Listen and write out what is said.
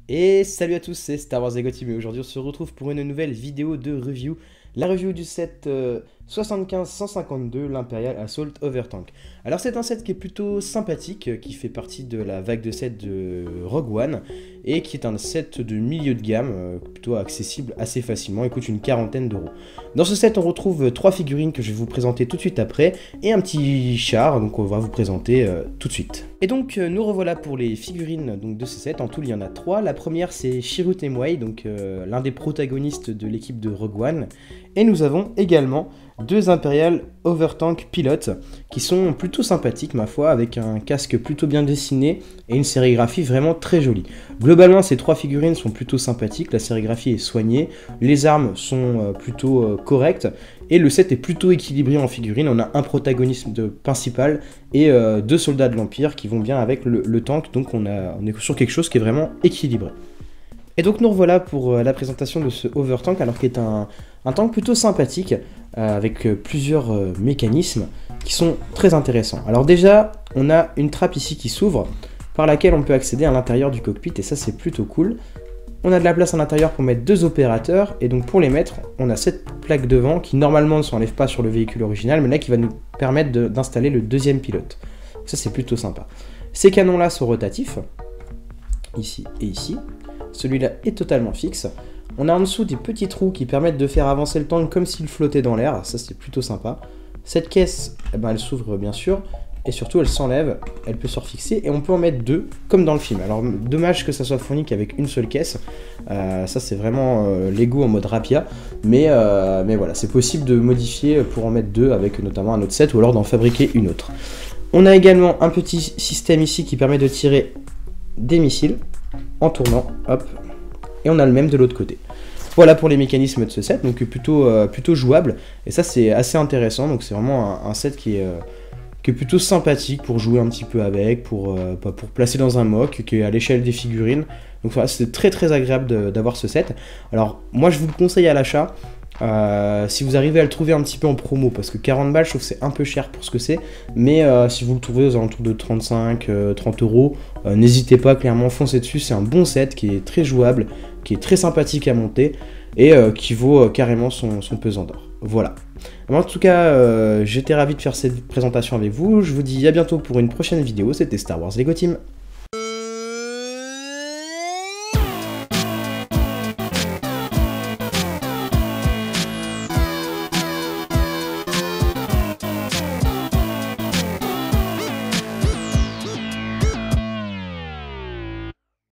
Et salut à tous, c'est Star Wars Lego Team et aujourd'hui on se retrouve pour une nouvelle vidéo de review. La review du set 75-152, l'Imperial Assault Overtank. Alors c'est un set qui est plutôt sympathique, qui fait partie de la vague de sets de Rogue One et qui est un set de milieu de gamme, plutôt accessible assez facilement, il coûte une quarantaine d'euros. Dans ce set on retrouve 3 figurines que je vais vous présenter tout de suite après et un petit char, donc on va vous présenter tout de suite. Et donc nous revoilà pour les figurines donc, de ce set, en tout il y en a 3. La première c'est Chirrut Îmwe, donc l'un des protagonistes de l'équipe de Rogue One. Et nous avons également 2 Imperial Overtank pilotes qui sont plutôt sympathiques ma foi, avec un casque plutôt bien dessiné et une sérigraphie vraiment très jolie. Globalement ces 3 figurines sont plutôt sympathiques, la sérigraphie est soignée, les armes sont plutôt correctes et le set est plutôt équilibré en figurines. On a un protagoniste principal et 2 soldats de l'Empire qui vont bien avec le tank, donc on est sur quelque chose qui est vraiment équilibré. Et donc nous revoilà pour la présentation de ce Overtank, alors qui est un tank plutôt sympathique, avec plusieurs mécanismes qui sont très intéressants. Alors déjà, on a une trappe ici qui s'ouvre, par laquelle on peut accéder à l'intérieur du cockpit, et ça c'est plutôt cool. On a de la place à l'intérieur pour mettre 2 opérateurs, et donc pour les mettre, on a cette plaque devant qui normalement ne s'enlève pas sur le véhicule original, mais là qui va nous permettre d'installer le deuxième pilote. Ça c'est plutôt sympa. Ces canons là sont rotatifs, ici et ici. Celui-là est totalement fixe. On a en dessous des petits trous qui permettent de faire avancer le tank comme s'il flottait dans l'air. Ça, c'est plutôt sympa. Cette caisse, eh ben, elle s'ouvre bien sûr. Et surtout, elle s'enlève. Elle peut se refixer. Et on peut en mettre 2, comme dans le film. Alors, dommage que ça soit fourni qu'avec une seule caisse. Ça, c'est vraiment Lego en mode Rapia. Mais voilà, c'est possible de modifier pour en mettre 2 avec notamment un autre set ou alors d'en fabriquer une autre. On a également un petit système ici qui permet de tirer des missiles en tournant, hop, et on a le même de l'autre côté. Voilà pour les mécanismes de ce set, donc plutôt jouable, et ça c'est assez intéressant, donc c'est vraiment un set qui est plutôt sympathique pour jouer un petit peu avec, pour placer dans un mock, qui est à l'échelle des figurines, donc voilà, c'est très agréable d'avoir ce set. Alors moi je vous le conseille à l'achat, si vous arrivez à le trouver un petit peu en promo, parce que 40 balles je trouve que c'est un peu cher pour ce que c'est, mais si vous le trouvez aux alentours de 35-30 euros, n'hésitez pas, clairement foncez dessus, c'est un bon set qui est très jouable, qui est très sympathique à monter et qui vaut carrément son pesant d'or. Voilà. En tout cas, j'étais ravi de faire cette présentation avec vous, je vous dis à bientôt pour une prochaine vidéo, c'était Star Wars Lego Team.